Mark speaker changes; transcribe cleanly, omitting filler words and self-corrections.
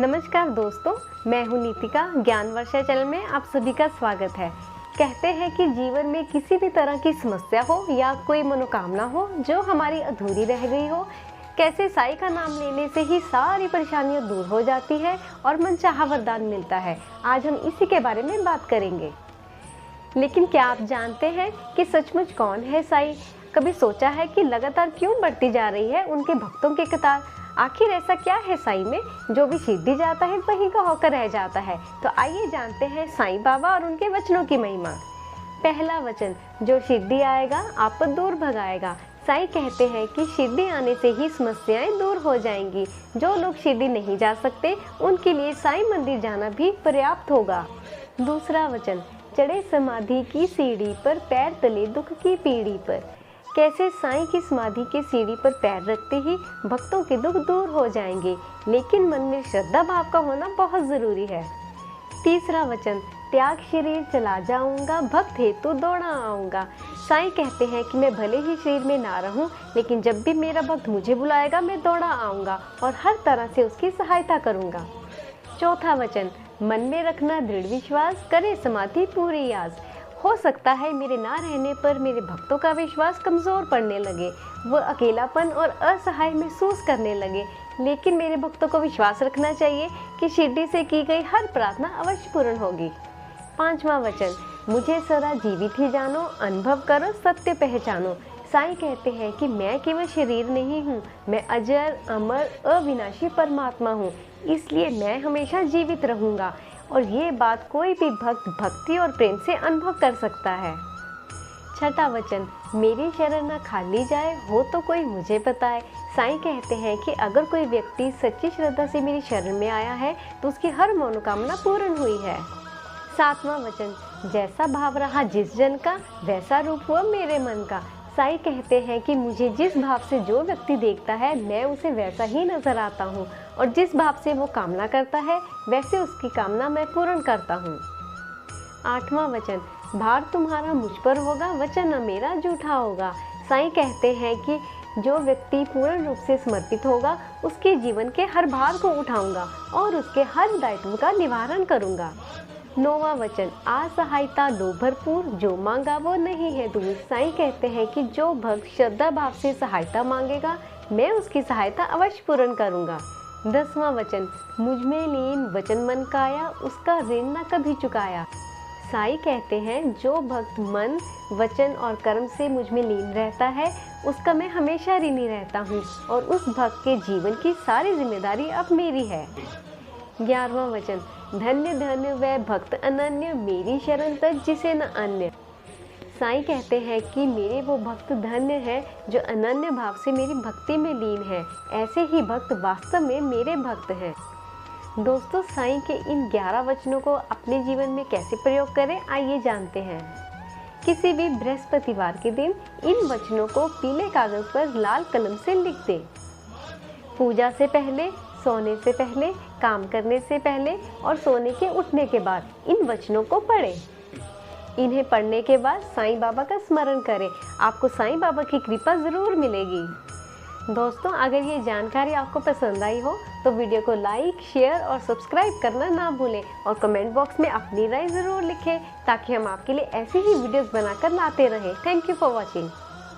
Speaker 1: नमस्कार दोस्तों, मैं हूं नीतिका। ज्ञान वर्षा चैनल में आप सभी का स्वागत है। कहते हैं कि जीवन में किसी भी तरह की समस्या हो या कोई मनोकामना हो जो हमारी अधूरी रह गई हो, कैसे साईं का नाम लेने से ही सारी परेशानियां दूर हो जाती है और मनचाहा वरदान मिलता है। आज हम इसी के बारे में बात करेंगे। लेकिन क्या आप जानते हैं कि सचमुच कौन है साईं? कभी सोचा है कि लगातार क्यों बढ़ती जा रही है उनके भक्तों की कतार? आखिर ऐसा क्या है साईं में जो भी शिरडी जाता है वहीं का होकर रह जाता है? तो आइए जानते हैं साईं बाबा और उनके वचनों की महिमा। पहला वचन, जो शिरडी आएगा आपद दूर भगाएगा। साईं कहते हैं कि शिरडी आने से ही समस्याएं दूर हो जाएंगी। जो लोग शिरडी नहीं जा सकते उनके लिए साईं मंदिर जाना भी पर्याप्त होगा। दूसरा वचन, चढ़े समाधि की सीढ़ी पर पैर तले दुख की पीढ़ी पर। कैसे साईं की समाधि के सीढ़ी पर पैर रखते ही भक्तों के दुख दूर हो जाएंगे, लेकिन मन में श्रद्धा भाव का होना बहुत जरूरी है। तीसरा वचन, त्याग शरीर चला जाऊंगा भक्त हेतु दौड़ा आऊंगा। साईं कहते हैं कि मैं भले ही शरीर में ना रहूं, लेकिन जब भी मेरा भक्त मुझे बुलाएगा मैं दौड़ा आऊंगा और हर तरह से उसकी सहायता करूंगा। चौथा वचन, मन में रखना दृढ़ विश्वास, करे समाधि पूरी आस। हो सकता है मेरे ना रहने पर मेरे भक्तों का विश्वास कमज़ोर पड़ने लगे, वो अकेलापन और असहाय महसूस करने लगे, लेकिन मेरे भक्तों को विश्वास रखना चाहिए कि शिरडी से की गई हर प्रार्थना अवश्य पूर्ण होगी। पांचवा वचन, मुझे सदा जीवित ही जानो, अनुभव करो सत्य पहचानो। साईं कहते हैं कि मैं केवल शरीर नहीं हूँ, मैं अजर अमर अविनाशी परमात्मा हूँ, इसलिए मैं हमेशा जीवित रहूँगा और ये बात कोई भी भक्त भक्ति और प्रेम से अनुभव कर सकता है। छठा वचन, मेरी शरण न खाली जाए, हो तो कोई मुझे बताए। साईं कहते हैं कि अगर कोई व्यक्ति सच्ची श्रद्धा से मेरी शरण में आया है तो उसकी हर मनोकामना पूर्ण हुई है। सातवां वचन, जैसा भाव रहा जिस जन का वैसा रूप हुआ मेरे मन का। साईं कहते हैं कि मुझे जिस भाव से जो व्यक्ति देखता है मैं उसे वैसा ही नजर आता हूँ और जिस भाव से वो कामना करता है वैसे उसकी कामना मैं पूर्ण करता हूँ। आठवां वचन, भार तुम्हारा मुझ पर होगा, वचन न मेरा झूठा होगा। साईं कहते हैं कि जो व्यक्ति पूर्ण रूप से समर्पित होगा उसके जीवन के हर भार को उठाऊंगा और उसके हर दायित्व का निवारण करूंगा। नौवां वचन, असहायता दो भरपूर, जो मांगा वो नहीं है दूर। साईं कहते हैं कि जो भक्त श्रद्धा भाव से सहायता मांगेगा मैं उसकी सहायता अवश्य पूर्ण करूंगा। 10वां वचन, मुझ में लीन वचन मन काया, उसका ऋण न कभी चुकाया। साईं कहते हैं जो भक्त मन वचन और कर्म से मुझ में लीन रहता है उसका मैं हमेशा ऋणी रहता हूँ और उस भक्त के जीवन की सारी जिम्मेदारी अब मेरी है। 11वां वचन, धन्य धन्य वह भक्त अनन्य, मेरी शरण तज जिसे न अन्य। साईं कहते हैं कि मेरे वो भक्त धन्य हैं जो अनन्य भाव से मेरी भक्ति में लीन है। ऐसे ही भक्त वास्तव में मेरे भक्त हैं। दोस्तों, साईं के इन 11 वचनों को अपने जीवन में कैसे प्रयोग करें आइए जानते हैं। किसी भी बृहस्पतिवार के दिन इन वचनों को पीले कागज पर लाल कलम से लिख दें। पूजा से पहले, सोने से पहले, काम करने से पहले और सोने के उठने के बाद इन वचनों को पढ़ें। इन्हें पढ़ने के बाद साईं बाबा का स्मरण करें, आपको साईं बाबा की कृपा जरूर मिलेगी। दोस्तों, अगर ये जानकारी आपको पसंद आई हो तो वीडियो को लाइक, शेयर और सब्सक्राइब करना ना भूलें और कमेंट बॉक्स में अपनी राय जरूर लिखें ताकि हम आपके लिए ऐसी ही वीडियोस बनाकर लाते रहें। Thank you for watching.